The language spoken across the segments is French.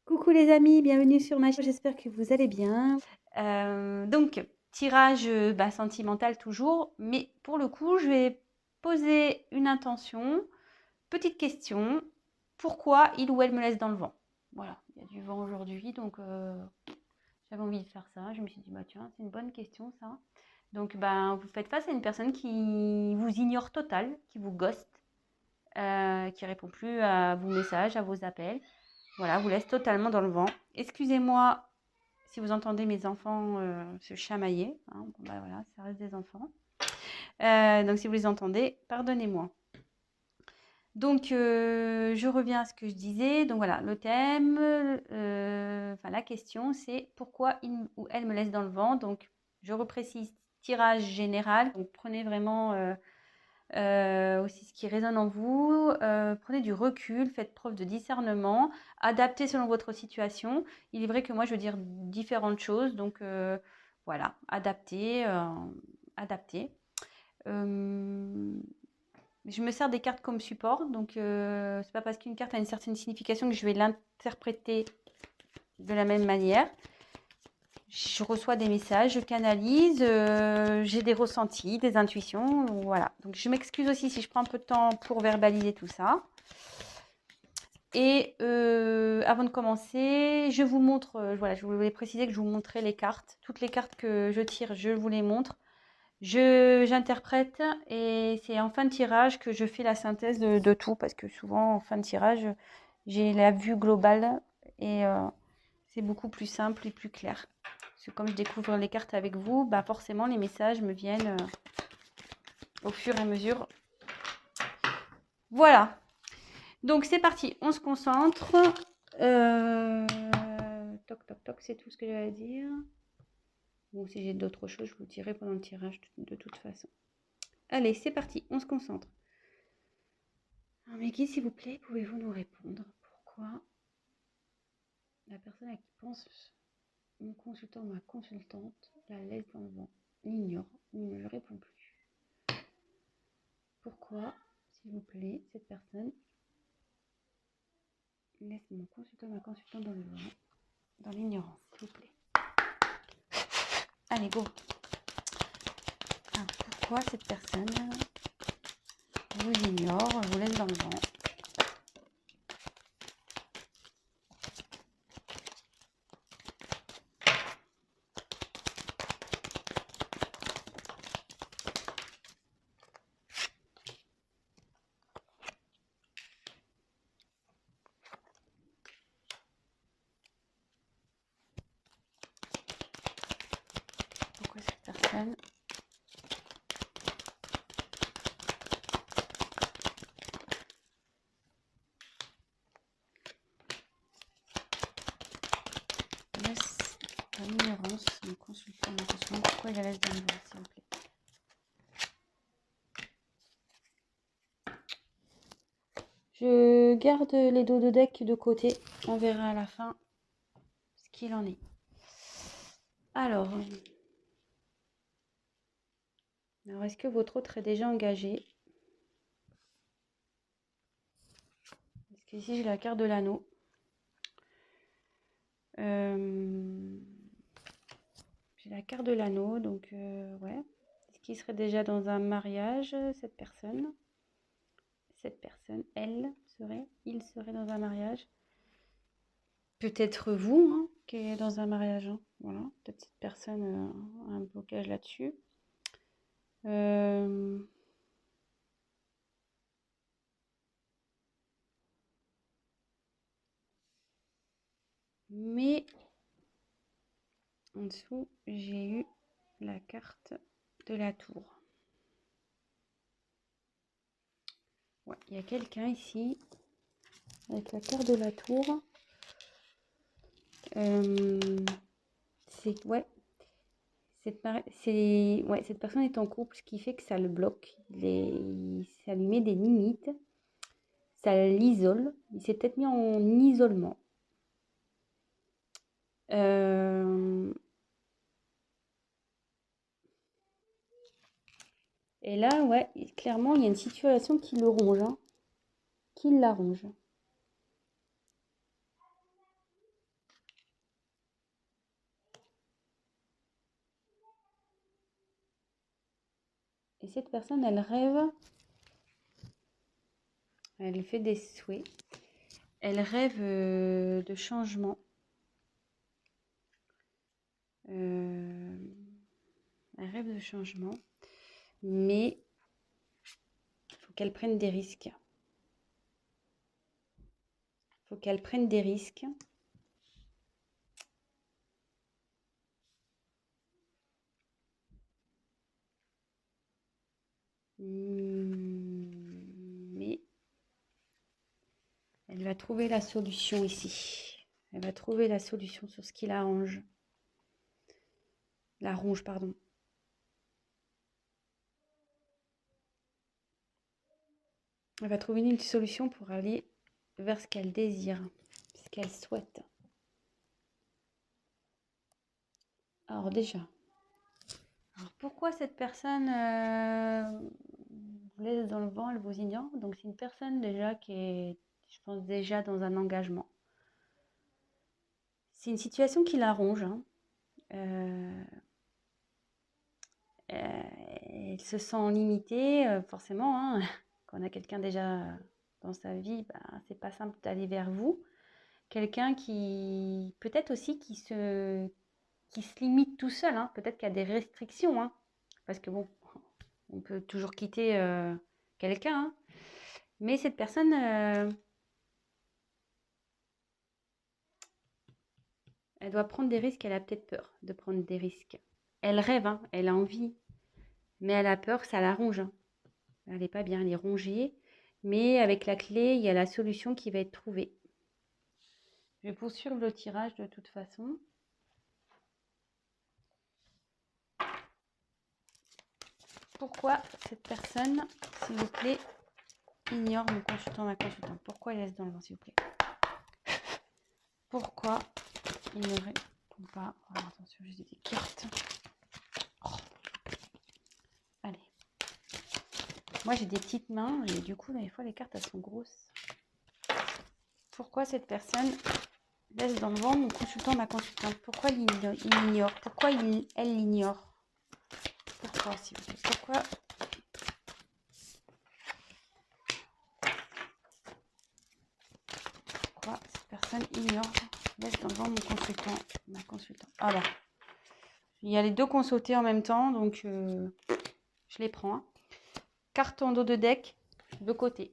Coucou les amis, bienvenue sur ma chaîne, j'espère que vous allez bien. Donc, tirage sentimental toujours, mais pour le coup, je vais poser une intention. Petite question, pourquoi il ou elle me laisse dans le vent? Voilà, il y a du vent aujourd'hui, donc j'avais envie de faire ça. Je me suis dit, bah tiens, c'est une bonne question ça. Donc, vous faites face à une personne qui vous ignore total, qui vous ghost, qui répond plus à vos messages, à vos appels. Voilà, vous laisse totalement dans le vent. Excusez-moi si vous entendez mes enfants se chamailler. Hein. Bon, voilà, ça reste des enfants. Donc si vous les entendez, pardonnez-moi. Donc je reviens à ce que je disais. Donc voilà, le thème, la question, c'est pourquoi il ou elle me laisse dans le vent. Donc je reprécise, tirage général. Donc prenez vraiment aussi ce qui résonne en vous. Prenez du recul, faites preuve de discernement, adaptez selon votre situation. Il est vrai que moi, je veux dire différentes choses, donc voilà, adaptez, adaptez. Je me sers des cartes comme support, donc c'est pas parce qu'une carte a une certaine signification que je vais l'interpréter de la même manière. Je reçois des messages, je canalise, j'ai des ressentis, des intuitions, voilà. Donc je m'excuse aussi si je prends un peu de temps pour verbaliser tout ça. Et avant de commencer, je vous montre, voilà, je voulais préciser que je vous montrais les cartes. Toutes les cartes que je tire, je vous les montre. J'interprète et c'est en fin de tirage que je fais la synthèse de tout parce que souvent en fin de tirage, j'ai la vue globale et c'est beaucoup plus simple et plus clair. Parce que comme je découvre les cartes avec vous, forcément les messages me viennent au fur et à mesure. Voilà. Donc c'est parti, on se concentre. Toc, toc, toc, c'est tout ce que j'avais à dire. Bon, si j'ai d'autres choses, je vous dirai pendant le tirage de toute façon. Allez, c'est parti, on se concentre. Alors, Meggy, s'il vous plaît, pouvez-vous nous répondre pourquoi la personne à qui pense mon consultant ou ma consultante la laisse dans le vent, l'ignore ou ne lui répond plus? Pourquoi, s'il vous plaît, cette personne laisse mon consultant ou ma consultante dans le vent, dans l'ignorance, s'il vous plaît? Allez, go. Alors, pourquoi cette personne vous ignore, vous laisse dans le vent? Pourquoi cette personne laisse dans l'ignorance mon consultant, ma consultante? Pourquoi il la laisse dans le vent, s'il vous plaît? Je garde les dos de deck de côté. On verra à la fin ce qu'il en est. Alors est-ce que votre autre est déjà engagé? Parce qu'ici, j'ai la carte de l'anneau. J'ai la carte de l'anneau, donc ouais. Est-ce qu'il serait déjà dans un mariage, cette personne? Cette personne, il serait dans un mariage. Peut-être vous, hein, qui est dans un mariage. Hein. Voilà, peut-être cette personne a un blocage là-dessus. Mais en dessous, j'ai eu la carte de la tour. Ouais, il y a quelqu'un ici avec la carte de la tour. Ouais, cette personne est en couple, ce qui fait que ça le bloque. Ça lui met des limites, ça l'isole. Il s'est peut-être mis en isolement. Et là, ouais, clairement, il y a une situation qui le ronge, hein, qui la ronge. Et cette personne, elle rêve, elle fait des souhaits, elle rêve de changement. Elle rêve de changement, mais il faut qu'elle prenne des risques. Il faut qu'elle prenne des risques. Mais elle va trouver la solution ici. Elle va trouver la solution sur ce qui l'arrange. La ronge, pardon. Elle va trouver une solution pour aller vers ce qu'elle désire, ce qu'elle souhaite. Alors déjà, pourquoi cette personne vous laisse dans le vent, elle vous ignore? Donc c'est une personne déjà qui est, je pense, déjà dans un engagement. C'est une situation qui la ronge. Hein. Elle se sent limitée, forcément. Hein. Quand on a quelqu'un déjà dans sa vie, c'est pas simple d'aller vers vous. Quelqu'un qui, peut-être aussi, qui se limite tout seul. Hein. Peut-être qu'il y a des restrictions. Hein. Parce que bon, on peut toujours quitter quelqu'un. Hein. Mais cette personne, elle doit prendre des risques. Elle a peut-être peur de prendre des risques. Elle rêve, hein, elle a envie. Mais elle a peur, ça la ronge. Hein. Elle n'est pas bien, elle est rongée. Mais avec la clé, il y a la solution qui va être trouvée. Je vais poursuivre le tirage de toute façon. Pourquoi cette personne, s'il vous plaît, ignore mon consultant, ma consultante? Pourquoi elle laisse dans le vent, s'il vous plaît? Pourquoi il ne répond pas? Oh, attention, j'ai des cartes. Oh. Allez. Moi, j'ai des petites mains et du coup, des fois, les cartes, elles sont grosses. Pourquoi cette personne laisse dans le vent mon consultant, ma consultante? Pourquoi il ignore? Pourquoi elle l'ignore? Pourquoi, s'il vous plaît? Pourquoi? Pourquoi cette personne ignore, laisse dans le vent mon consultant, ma consultante? Alors, il y a les deux consultés en même temps, donc je les prends. Hein. Carte en dos de deck, de côté.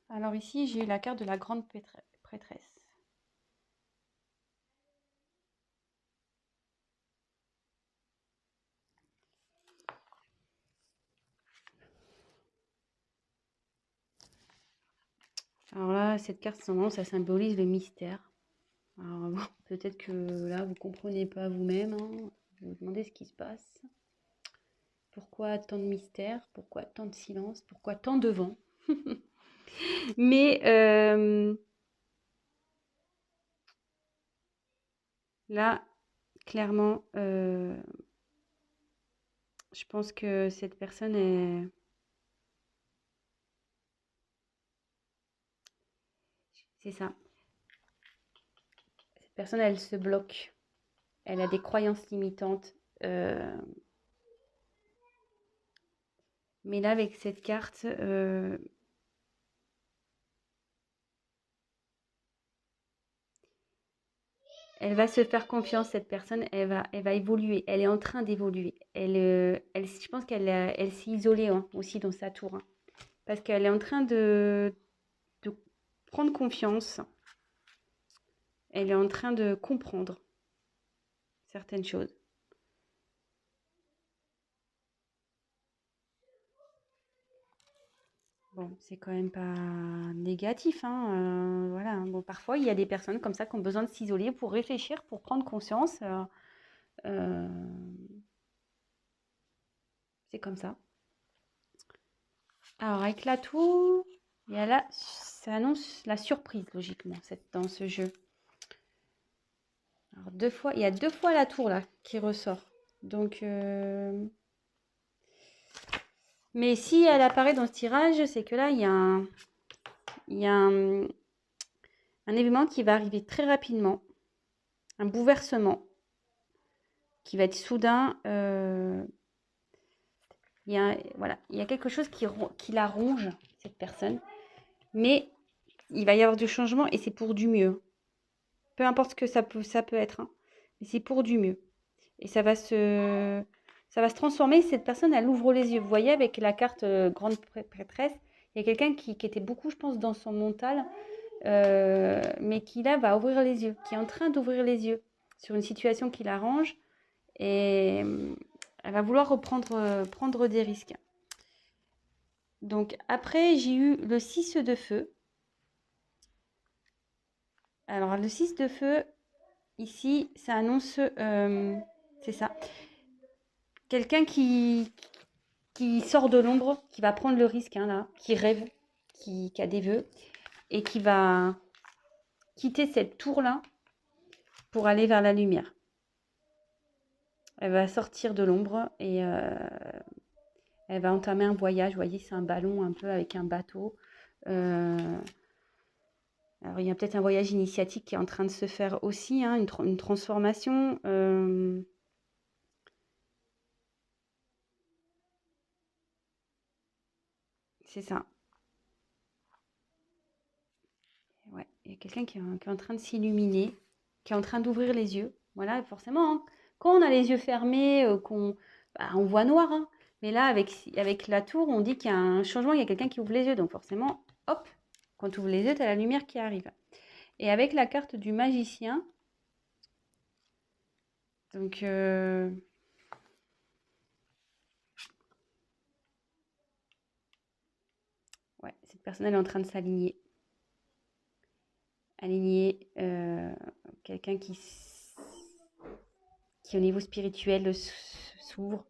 Alors ici, j'ai eu la carte de la grande prêtresse. Alors là, cette carte, ça symbolise le mystère. Alors bon, peut-être que là, vous ne comprenez pas vous-même. Hein. Vous vous demandez ce qui se passe. Pourquoi tant de mystère? Pourquoi tant de silence? Pourquoi tant de vent? Mais là, clairement, je pense que cette personne est... C'est ça. Cette personne, elle se bloque. Elle a des croyances limitantes. Mais là, avec cette carte, elle va se faire confiance, cette personne, elle va évoluer. Elle est en train d'évoluer. Je pense elle s'est isolée hein, aussi dans sa tour. Hein, parce qu'elle est en train de prendre confiance. Elle est en train de comprendre certaines choses. Bon, c'est quand même pas négatif. Hein, voilà. Bon, parfois, il y a des personnes comme ça qui ont besoin de s'isoler pour réfléchir, pour prendre conscience. C'est comme ça. Alors, avec la tour, il y a là, ça annonce la surprise, logiquement, dans ce jeu. Alors, il y a 2 fois la tour, là, qui ressort. Donc, mais si elle apparaît dans ce tirage, c'est que là, il y a un événement qui va arriver très rapidement. Un bouleversement. qui va être soudain. Voilà, il y a quelque chose qui la ronge, cette personne. Mais il va y avoir du changement et c'est pour du mieux. Peu importe ce que ça peut être, hein, mais c'est pour du mieux. Et ça va se transformer. Cette personne, elle ouvre les yeux. Vous voyez, avec la carte grande prêtresse, il y a quelqu'un qui était beaucoup, je pense, dans son mental, mais qui là va ouvrir les yeux, qui est en train d'ouvrir les yeux sur une situation qui l'arrange et elle va vouloir prendre des risques. Donc après, j'ai eu le 6 de feu. Alors le 6 de feu, ici, ça annonce, c'est ça, quelqu'un qui sort de l'ombre, qui va prendre le risque, hein, là, qui rêve, qui a des vœux, et qui va quitter cette tour-là pour aller vers la lumière. Elle va sortir de l'ombre et elle va entamer un voyage. Vous voyez, c'est un ballon un peu avec un bateau. Alors, il y a peut-être un voyage initiatique qui est en train de se faire aussi, hein, une transformation. C'est ça. Ouais, il y a quelqu'un qui est en train de s'illuminer, qui est en train d'ouvrir les yeux. Voilà, forcément, hein, quand on a les yeux fermés, on voit noir, hein. Mais là, avec la tour, on dit qu'il y a un changement, il y a quelqu'un qui ouvre les yeux. Donc forcément, hop, quand tu ouvres les yeux, tu as la lumière qui arrive. Et avec la carte du magicien, donc ouais, cette personne, elle est en train de s'aligner. Aligner quelqu'un qui au niveau spirituel s'ouvre.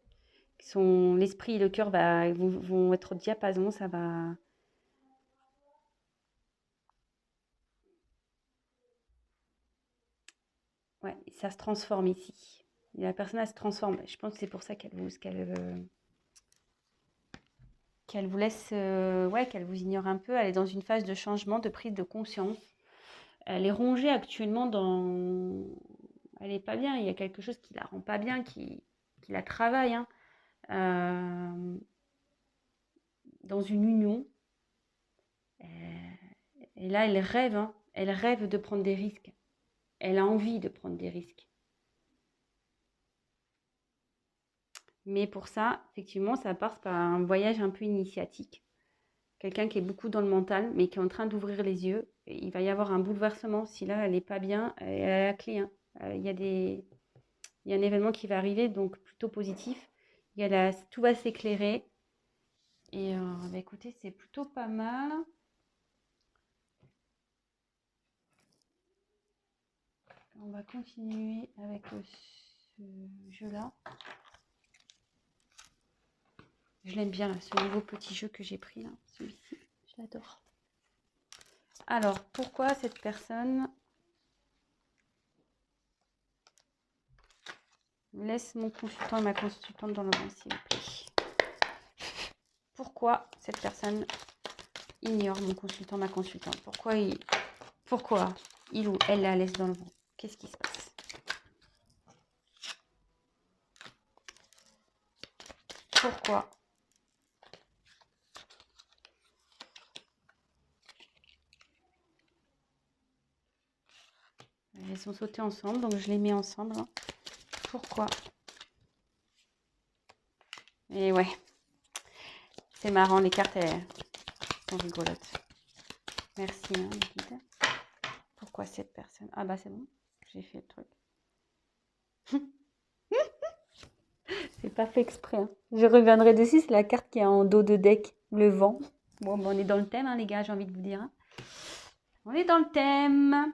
L'esprit et le cœur vont être au diapason, ça va. Ouais, ça se transforme ici. Et la personne, elle se transforme. Je pense que c'est pour ça qu'elle vous laisse, qu'elle vous ignore un peu. Elle est dans une phase de changement, de prise de conscience. Elle est rongée actuellement elle est pas bien. Il y a quelque chose qui la rend pas bien, qui la travaille, hein. Dans une union. Et là, elle rêve, hein. Elle rêve de prendre des risques. Elle a envie de prendre des risques. Mais pour ça, effectivement, ça passe par un voyage un peu initiatique. Quelqu'un qui est beaucoup dans le mental, mais qui est en train d'ouvrir les yeux. Et il va y avoir un bouleversement. Si là, elle n'est pas bien, elle a la clé, hein. Il y a un événement qui va arriver, donc plutôt positif. Tout va s'éclairer. Et écoutez, c'est plutôt pas mal. On va continuer avec ce jeu-là. Je l'aime bien, là, ce nouveau petit jeu que j'ai pris, là, celui-ci. Je l'adore. Alors, pourquoi cette personne laisse mon consultant et ma consultante dans le vent, s'il vous plaît? Pourquoi cette personne ignore mon consultant, ma consultante? Pourquoi il ou elle la laisse dans le vent? Qu'est-ce qui se passe? Pourquoi? Elles sont sautées ensemble, donc je les mets ensemble, hein. Pourquoi? Et ouais, c'est marrant, les cartes, elles sont rigolotes. Merci, hein, guide. Pourquoi cette personne? Ah bah c'est bon, j'ai fait le truc. C'est pas fait exprès, hein. Je reviendrai dessus, c'est la carte qui est en dos de deck, le vent. Bon, on est dans le thème, hein, les gars, j'ai envie de vous dire, hein. On est dans le thème.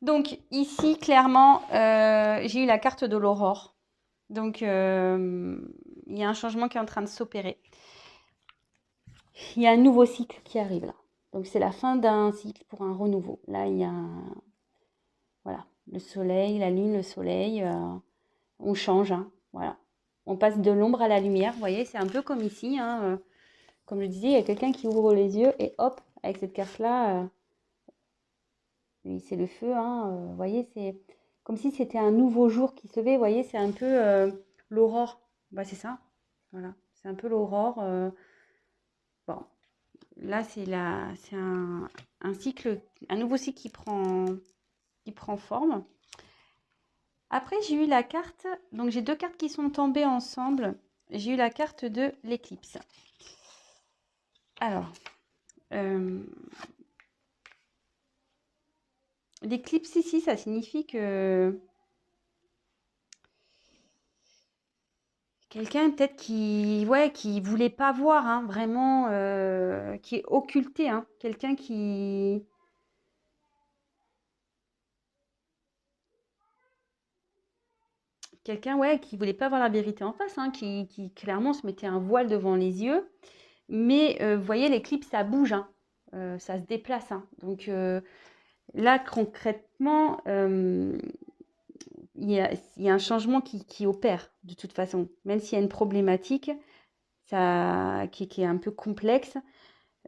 Donc ici, clairement, j'ai eu la carte de l'aurore. Donc, il y a un changement qui est en train de s'opérer. Il y a un nouveau cycle qui arrive là. Donc, c'est la fin d'un cycle pour un renouveau. Là, il y a voilà, le soleil, la lune, le soleil. On change, hein, voilà. On passe de l'ombre à la lumière. Vous voyez, c'est un peu comme ici, hein, comme je disais, il y a quelqu'un qui ouvre les yeux et hop, avec cette carte-là, c'est le feu, hein, vous voyez, c'est comme si c'était un nouveau jour qui se levait. Vous voyez, c'est un peu l'aurore. Bah, c'est ça. Voilà, c'est un peu l'aurore. Bon, là, c'est un cycle, un nouveau cycle qui prend forme. Après, j'ai eu la carte, donc j'ai deux cartes qui sont tombées ensemble. J'ai eu la carte de l'éclipse. Alors, l'éclipse ici, ça signifie que quelqu'un peut-être qui voulait pas voir, hein, vraiment, qui est occulté, hein, quelqu'un qui voulait pas voir la vérité en face, hein, qui clairement se mettait un voile devant les yeux. Mais vous voyez, l'éclipse, ça bouge, hein, ça se déplace, hein. Donc là, concrètement, il y a un changement qui opère de toute façon. Même s'il y a une problématique qui est un peu complexe,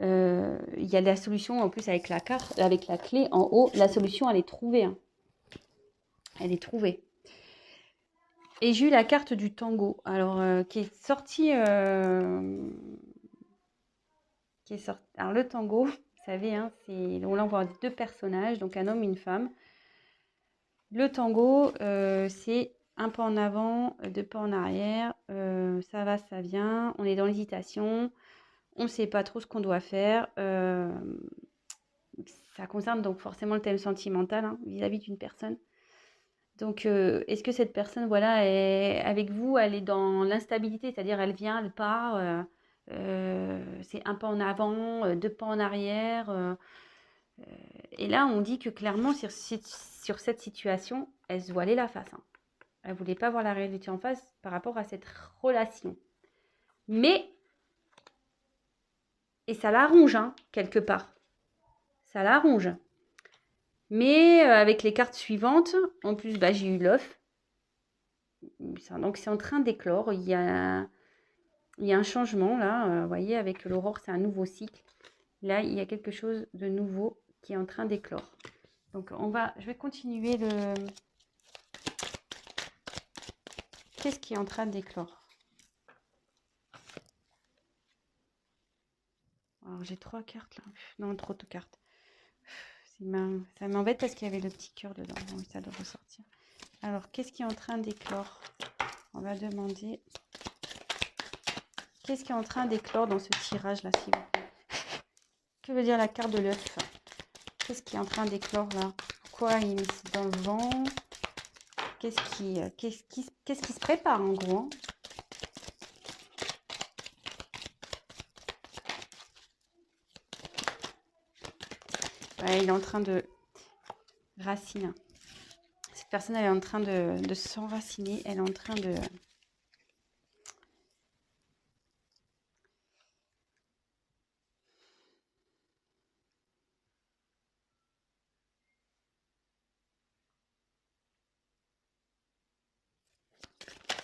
il y a la solution en plus avec la carte, avec la clé en haut. La solution, elle est trouvée, hein. Elle est trouvée. Et j'ai eu la carte du tango, alors qui est sortie. Alors le tango, vous savez, hein, là on voit deux personnages, donc un homme et une femme. Le tango, c'est un pas en avant, deux pas en arrière, ça va, ça vient, on est dans l'hésitation, on ne sait pas trop ce qu'on doit faire. Ça concerne donc forcément le thème sentimental, hein, vis-à-vis d'une personne. Donc, est-ce que cette personne, voilà, est avec vous, elle est dans l'instabilité, c'est-à-dire elle vient, elle part, c'est un pas en avant, deux pas en arrière. Et là, on dit que clairement, sur cette situation, elle se voilait la face, hein. Elle ne voulait pas voir la réalité en face par rapport à cette relation. Mais, et ça l'arrange, hein, quelque part. Ça l'arrange. Mais avec les cartes suivantes, en plus, bah, j'ai eu l'œuf. Donc, c'est en train d'éclore. Il y a un changement, là. Vous voyez, avec l'aurore, c'est un nouveau cycle. Là, il y a quelque chose de nouveau qui est en train d'éclore. Donc, je vais continuer le... Qu'est-ce qui est en train d'éclore? Alors, j'ai 3 cartes, là. Non, trop de cartes. Ça m'embête parce qu'il y avait le petit cœur dedans. Oui, ça doit ressortir. Alors, qu'est-ce qui est en train d'éclore? On va demander... Qu'est-ce qui est en train d'éclore dans ce tirage-là, s'il vous plaît? Que veut dire la carte de l'œuf? Qu'est-ce qui est en train d'éclore, là? Pourquoi il est dans le vent? Qu'est-ce qui se prépare, en gros, hein? Ouais, il est en train de... Racine. Cette personne, elle est en train de s'enraciner. Elle est en train de...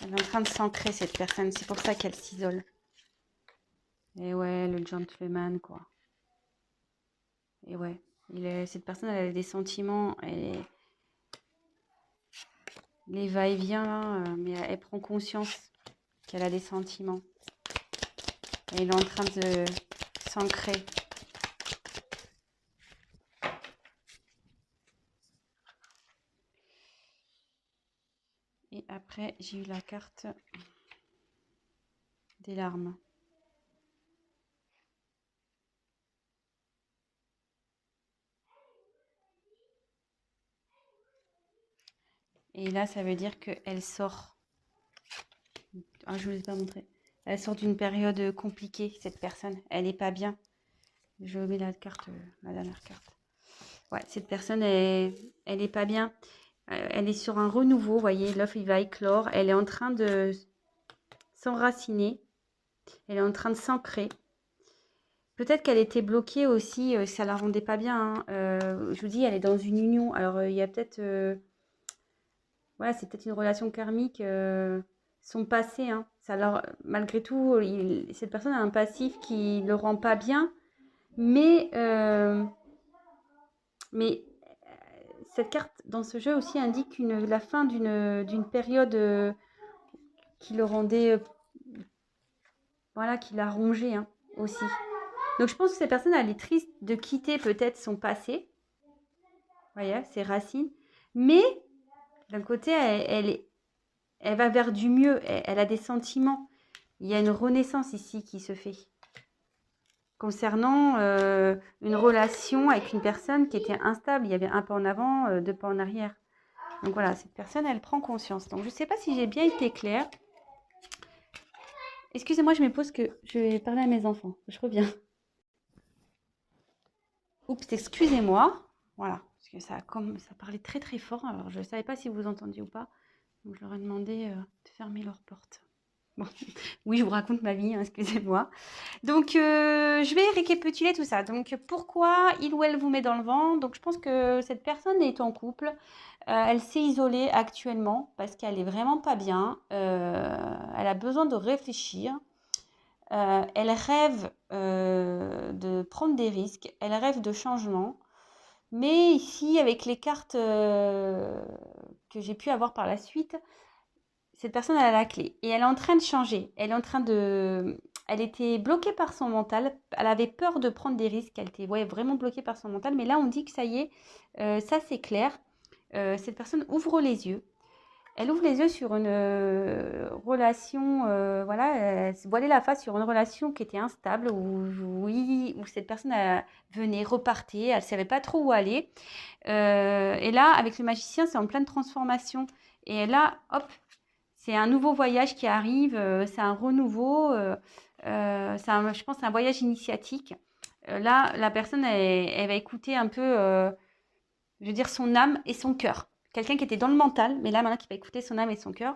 Elle est en train de s'ancrer, cette personne. C'est pour ça qu'elle s'isole. Et ouais, le gentleman, quoi. Et ouais, cette personne, elle a des sentiments. Les va-et-vient, là, mais elle prend conscience qu'elle a des sentiments. Et elle est en train de s'ancrer. Et après, j'ai eu la carte des larmes. Et là, ça veut dire qu'elle sort. Ah, je ne vous ai pas montré. Elle sort d'une période compliquée, cette personne. Elle n'est pas bien. Je mets la carte, la dernière carte. Ouais, cette personne, elle n'est pas bien. Elle est sur un renouveau, vous voyez, l'œuf, il va éclore. Elle est en train de s'enraciner. Elle est en train de s'ancrer. Peut-être qu'elle était bloquée aussi, ça la rendait pas bien, hein. Je vous dis, elle est dans une union. Alors, il y a peut-être... voilà, c'est peut-être une relation karmique, son passé, hein. Malgré tout, cette personne a un passif qui ne le rend pas bien. Mais cette carte dans ce jeu aussi indique la fin d'une période qui le rendait, voilà, qui l'a rongé hein, aussi. Donc je pense que cette personne, elle est triste de quitter peut-être son passé, voyez, ses racines, mais d'un côté, elle va vers du mieux, elle a des sentiments. Il y a une renaissance ici qui se fait concernant une relation avec une personne qui était instable. Il y avait un pas en avant, deux pas en arrière. Donc voilà, cette personne, elle prend conscience. Donc je ne sais pas si j'ai bien été claire. Excusez-moi, je me pose que je vais parler à mes enfants. Je reviens. Oups, excusez-moi. Voilà, parce que ça parlait très très fort. Alors je ne savais pas si vous entendiez ou pas. Donc je leur ai demandé de fermer leur porte. Bon, oui, je vous raconte ma vie, hein, excusez-moi. Donc, je vais récapituler tout ça. Donc, pourquoi il ou elle vous met dans le vent? Donc, je pense que cette personne est en couple. Elle s'est isolée actuellement parce qu'elle est vraiment pas bien. Elle a besoin de réfléchir. Elle rêve de prendre des risques. Elle rêve de changement. Mais ici, avec les cartes que j'ai pu avoir par la suite, cette personne elle a la clé et elle est en train de changer. Elle était bloquée par son mental. Elle avait peur de prendre des risques. Elle était vraiment bloquée par son mental. Mais là, on dit que ça y est, ça c'est clair. Cette personne ouvre les yeux. Elle ouvre les yeux sur une relation, voilà, elle se voilait la face sur une relation qui était instable, où cette personne venait, repartait, elle ne savait pas trop où aller. Et là, avec le magicien, c'est en pleine transformation. Et là, hop, c'est un nouveau voyage qui arrive, c'est un renouveau, je pense, c'est un voyage initiatique. Là, la personne, elle va écouter un peu, je veux dire, son âme et son cœur. Quelqu'un qui était dans le mental, mais là, maintenant, qui va écouter son âme et son cœur.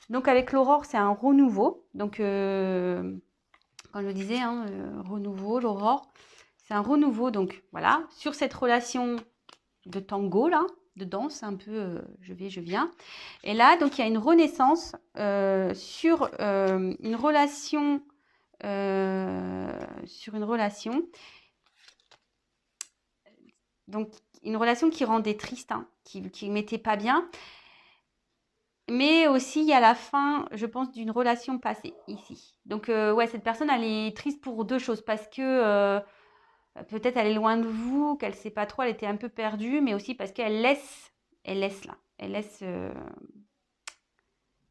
Donc, avec l'aurore, c'est un renouveau. Donc, comme je le disais, hein, renouveau, l'aurore, c'est un renouveau. Donc, voilà, sur cette relation de tango, là, de danse, un peu je vais, je viens. Et là, donc, il y a une renaissance sur une relation. Sur une relation. Donc, une relation qui rendait triste, hein, qui ne mettait pas bien. Mais aussi, il y a la fin, je pense, d'une relation passée ici. Donc, ouais, cette personne, elle est triste pour deux choses. Parce que peut-être elle est loin de vous, qu'elle ne sait pas trop, elle était un peu perdue. Mais aussi parce qu'elle laisse là.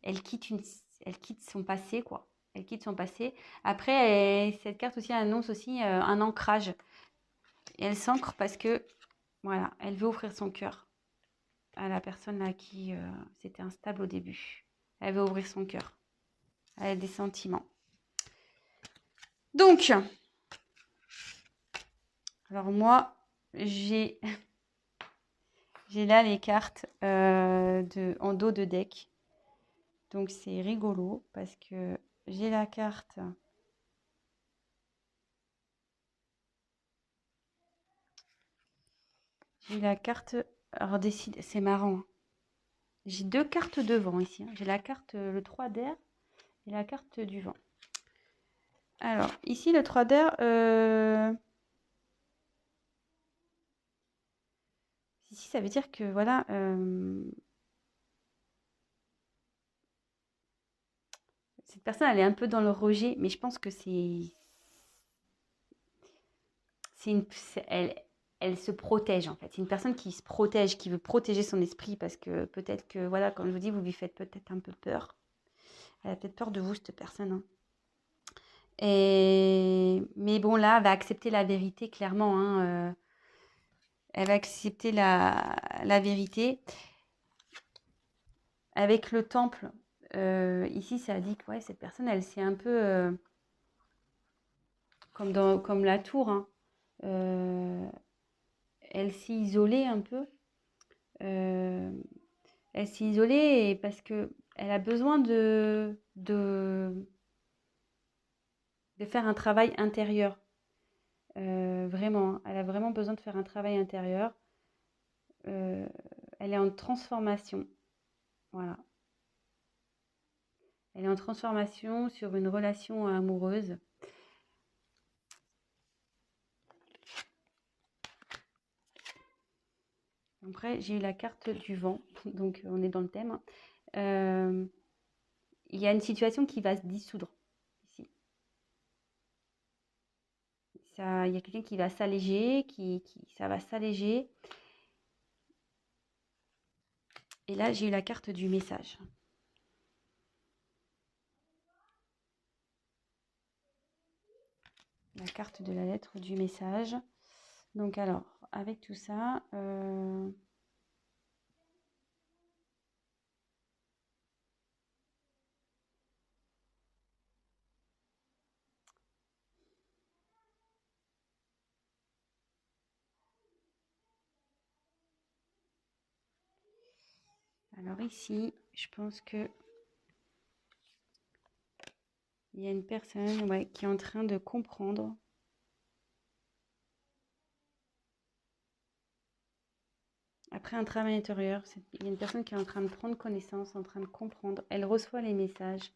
Elle quitte son passé, quoi. Elle quitte son passé. Après, cette carte aussi annonce aussi un ancrage. Et elle s'ancre parce que, voilà, elle veut ouvrir son cœur à la personne à qui c'était instable au début. Elle veut ouvrir son cœur. Elle a des sentiments. Donc, alors moi, j'ai là les cartes en dos de deck. Donc, c'est rigolo parce que j'ai la carte. J'ai la carte. Alors, c'est marrant. Hein. J'ai deux cartes de vent ici. Hein. J'ai la carte, le 3 d'air et la carte du vent. Alors, ici, le 3 d'air. Ici, ça veut dire que, voilà. Cette personne, elle est un peu dans le rejet, mais je pense que elle se protège en fait. C'est une personne qui se protège, qui veut protéger son esprit parce que peut-être que, voilà, comme je vous dis, vous lui faites peut-être un peu peur. Elle a peut-être peur de vous, cette personne. Hein. Mais bon, là, elle va accepter la vérité, clairement. Hein, elle va accepter la vérité. Avec le temple, ici, ça dit que ouais, cette personne, elle s'est un peu... comme la tour, hein, elle s'est isolée un peu. Euh, Elle s'est isolée parce que elle a besoin de faire un travail intérieur. Vraiment, hein. Elle a vraiment besoin de faire un travail intérieur. Euh, Elle est en transformation. Voilà. Elle est en transformation sur une relation amoureuse. Après, j'ai eu la carte du vent, donc on est dans le thème. Il y a une situation qui va se dissoudre ici. Il y a quelqu'un qui va s'alléger, ça va s'alléger. Et là, j'ai eu la carte du message. La carte de la lettre du message. Donc alors, avec tout ça, alors ici, je pense que il y a une personne qui est en train de comprendre. Après un travail intérieur, il y a une personne qui est en train de prendre connaissance, en train de comprendre. Elle reçoit les messages.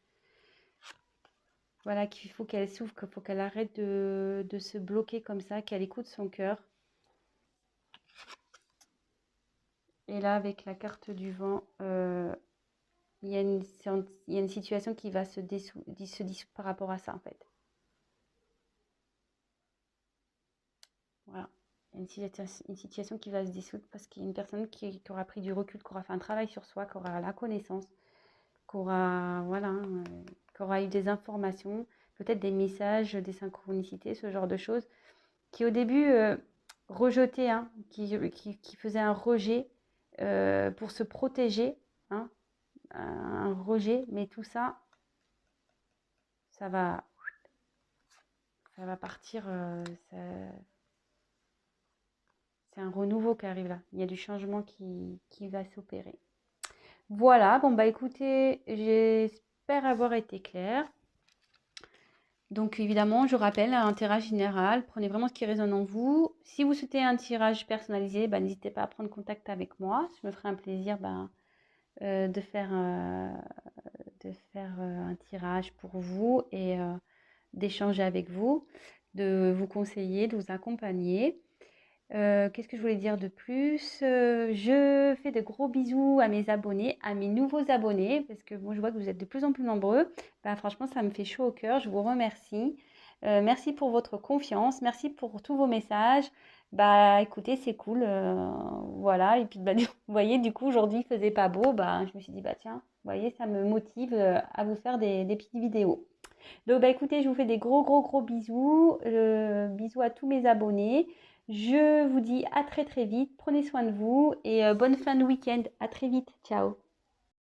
Voilà, qu'il faut qu'elle s'ouvre, qu'il faut qu'elle arrête de se bloquer comme ça, qu'elle écoute son cœur. Et là, avec la carte du vent, il y a une situation qui va se dissoudre par rapport à ça, en fait. Voilà. Il y a une situation qui va se dissoudre parce qu'il y a une personne qui aura pris du recul, qui aura fait un travail sur soi, qui aura la connaissance, qui aura, voilà, qui aura eu des informations, peut-être des messages, des synchronicités, ce genre de choses, qui au début rejetait, hein, qui faisait un rejet pour se protéger, hein, un rejet, mais tout ça, ça va partir, c'est un renouveau qui arrive là. Il y a du changement qui va s'opérer. Voilà, bon bah écoutez, j'espère avoir été claire. Donc évidemment, je rappelle, un tirage général, prenez vraiment ce qui résonne en vous. Si vous souhaitez un tirage personnalisé, bah, n'hésitez pas à prendre contact avec moi. Je me ferai un plaisir de faire un tirage pour vous et d'échanger avec vous, de vous conseiller, de vous accompagner. Qu'est-ce que je voulais dire de plus? Je fais de gros bisous à mes abonnés, à mes nouveaux abonnés, parce que bon, je vois que vous êtes de plus en plus nombreux. Bah, franchement, ça me fait chaud au cœur. Je vous remercie. Merci pour votre confiance. Merci pour tous vos messages. Bah, écoutez, c'est cool. Voilà. Et puis, bah, vous voyez, du coup, aujourd'hui, il faisait pas beau. Bah, je me suis dit, bah, tiens, vous voyez, ça me motive à vous faire des petites vidéos. Donc, bah, écoutez, je vous fais des gros, gros, gros bisous. Bisous à tous mes abonnés. Je vous dis à très, très vite. Prenez soin de vous et bonne fin de week-end. À très vite. Ciao.